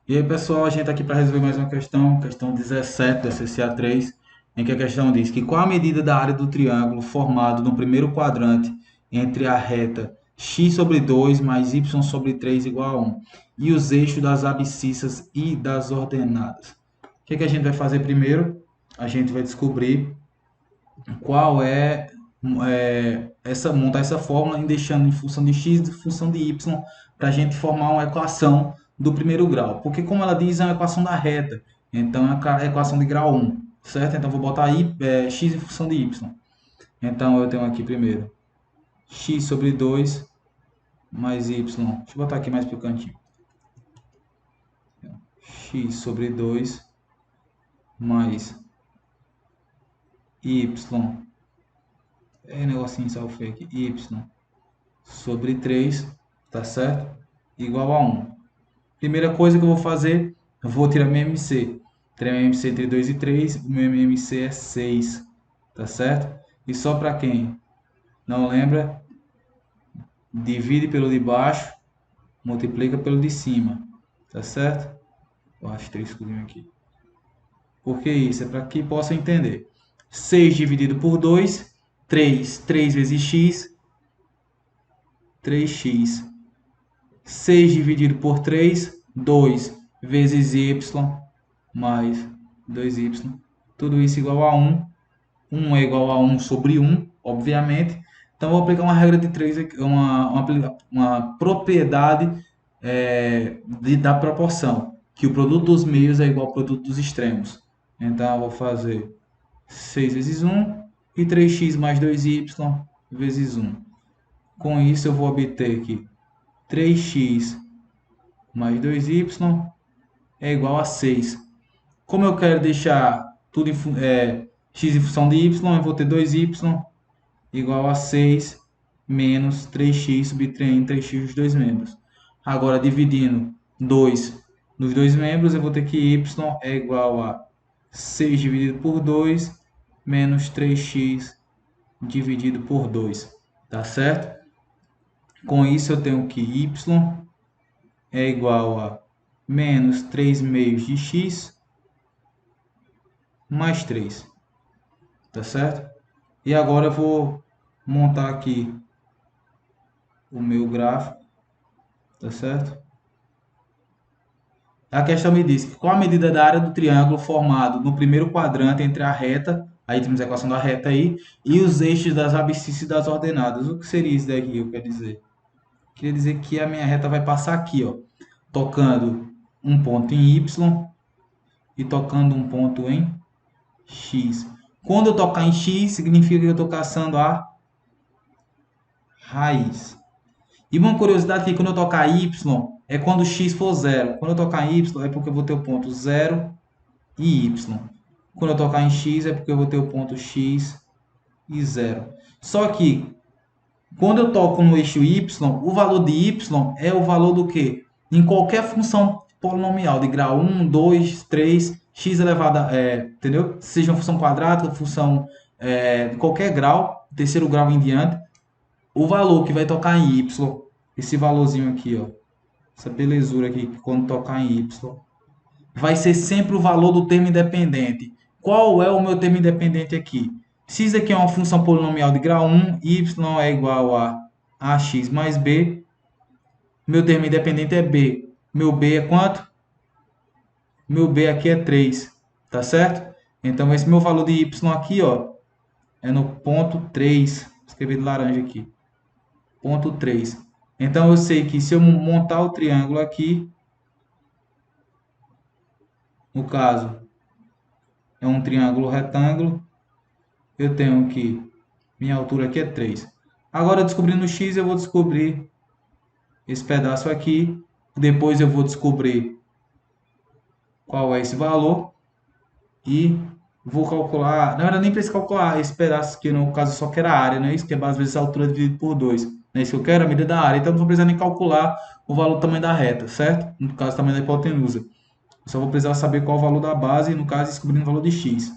E aí, pessoal, a gente está aqui para resolver mais uma questão, questão 17 da CCA3, em que a questão diz que qual a medida da área do triângulo formado no primeiro quadrante entre a reta x sobre 2 mais y sobre 3 igual a 1 e os eixos das abscissas e das ordenadas. O que a gente vai fazer primeiro? A gente vai descobrir qual montar essa fórmula e deixando em função de x e função de y para a gente formar uma equação do primeiro grau. Porque como ela diz, é uma equação da reta. Então é a equação de grau 1, certo? Então vou botar x em função de y. Então eu tenho aqui primeiro x sobre 2 mais y. Deixa eu botar aqui mais para o cantinho. X sobre 2 mais y. É negocinho só fake. Y sobre 3, tá certo? Igual a 1. Primeira coisa que eu vou fazer, eu vou tirar meu MC. Tirar meu MC entre 2 e 3, o meu MC é 6, tá certo? E só para quem não lembra, divide pelo de baixo, multiplica pelo de cima, tá certo? Eu acho 3 escurinho aqui. Por que isso? É para que possa entender. 6 dividido por 2, 3 vezes x, 3x. 6 dividido por 3, 2 vezes y mais 2y. Tudo isso igual a 1. 1 é igual a 1 sobre 1, obviamente. Então, vou aplicar uma regra de 3, uma propriedade da proporção, que o produto dos meios é igual ao produto dos extremos. Então, eu vou fazer 6 vezes 1 e 3x mais 2y vezes 1. Com isso, eu vou obter que 3x mais 2y é igual a 6. Como eu quero deixar tudo x em função de y, eu vou ter 2y igual a 6 menos 3x subtraindo 3x dos dois membros. Agora, dividindo 2 nos dois membros, eu vou ter que y é igual a 6 dividido por 2 menos 3x dividido por 2. Tá certo? Com isso, eu tenho que y é igual a menos 3 meios de x mais 3, tá certo? E agora eu vou montar aqui o meu gráfico, tá certo? A questão me diz que qual a medida da área do triângulo formado no primeiro quadrante entre a reta, aí temos a equação da reta aí, e os eixos das abscissas e das ordenadas. O que seria isso daqui, eu quero dizer? Queria dizer que a minha reta vai passar aqui, ó, tocando um ponto em y e tocando um ponto em x. Quando eu tocar em x, significa que eu estou caçando a raiz. E uma curiosidade é que quando eu tocar y, é quando x for zero. Quando eu tocar em y, é porque eu vou ter o ponto 0 e y. Quando eu tocar em x, é porque eu vou ter o ponto x e 0. Só que, quando eu toco no eixo y, o valor de y é o valor do quê? Em qualquer função polinomial, de grau 1, 2, 3, x elevado a... entendeu? Seja uma função quadrática, função de qualquer grau, terceiro grau em diante, o valor que vai tocar em y, esse valorzinho aqui, ó, essa belezura aqui, quando tocar em y, vai ser sempre o valor do termo independente. Qual é o meu termo independente aqui? Se isso aqui é uma função polinomial de grau 1, y é igual a ax mais b, meu termo independente é b. Meu b é quanto? Meu b aqui é 3, tá certo? Então, esse meu valor de y aqui, ó, é no ponto 3. Vou escrever de laranja aqui. Ponto 3. Então, eu sei que se eu montar o triângulo aqui, no caso, é um triângulo retângulo, eu tenho que minha altura aqui é 3. Agora, descobrindo o x, eu vou descobrir esse pedaço aqui. Depois eu vou descobrir qual é esse valor. E vou calcular... Na verdade, nem preciso calcular esse pedaço aqui. No caso, eu só quero a área, não é isso? Que é, às vezes, a altura dividido por 2. Não é isso que eu quero? A medida da área. Então, não vou precisar nem calcular o valor do tamanho da reta, certo? No caso, o tamanho da hipotenusa. Eu só vou precisar saber qual é o valor da base. No caso, descobrindo o valor de x.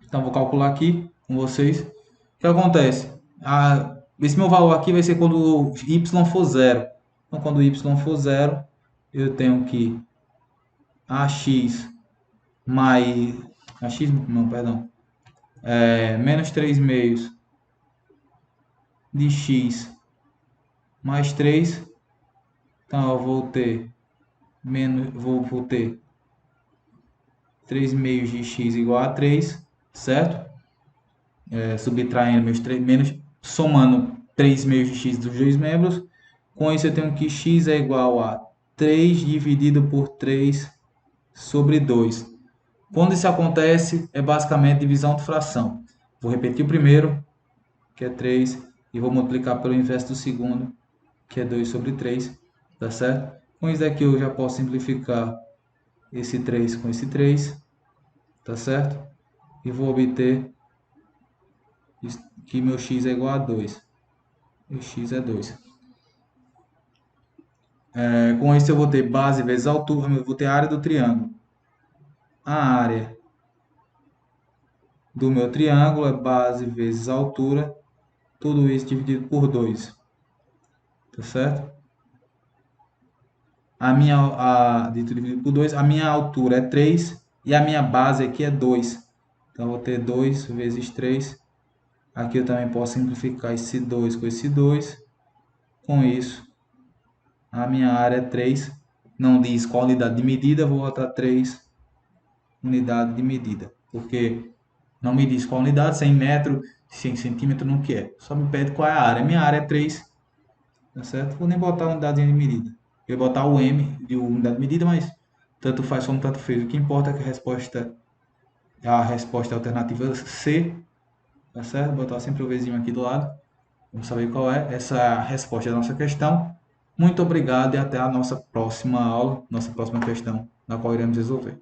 Então, vou calcular aqui com vocês. O que acontece? Esse meu valor aqui vai ser quando y for zero. Então, quando y for zero, eu tenho que AX mais... AX, não, perdão. Menos 3 meios de x mais 3. Então, eu vou ter vou ter 3 meios de x igual a 3, certo? Subtraindo meus 3 menos, somando 3 meios de x dos dois membros. Com isso eu tenho que x é igual a 3 dividido por 3 sobre 2. Quando isso acontece, é basicamente divisão de fração. Vou repetir o primeiro, que é 3, e vou multiplicar pelo inverso do segundo, que é 2 sobre 3, tá certo? Com isso aqui eu já posso simplificar esse 3 com esse 3, tá certo? E vou obter que meu x é igual a 2. E x é 2. Com isso eu vou ter base vezes altura, eu vou ter a área do triângulo. A área do meu triângulo é base vezes altura, tudo isso dividido por 2, tá certo? Dividido por 2, a minha altura é 3 e a minha base aqui é 2. Então, eu vou ter 2 vezes 3. Aqui eu também posso simplificar esse 2 com esse 2. Com isso, a minha área é 3. Não diz qual unidade de medida, eu vou botar 3 unidade de medida. Porque não me diz qual unidade, 100 metros, 100 centímetros, não quer. Só me pede qual é a área. Minha área é 3, tá certo? Vou nem botar a unidade de medida. Eu vou botar o M de unidade de medida, mas tanto faz como tanto fez. O que importa é que a resposta é a alternativa C, tá certo? Vou botar sempre o Vzinho aqui do lado. Vamos saber qual é essa resposta da nossa questão. Muito obrigado e até a nossa próxima aula, nossa próxima questão, na qual iremos resolver.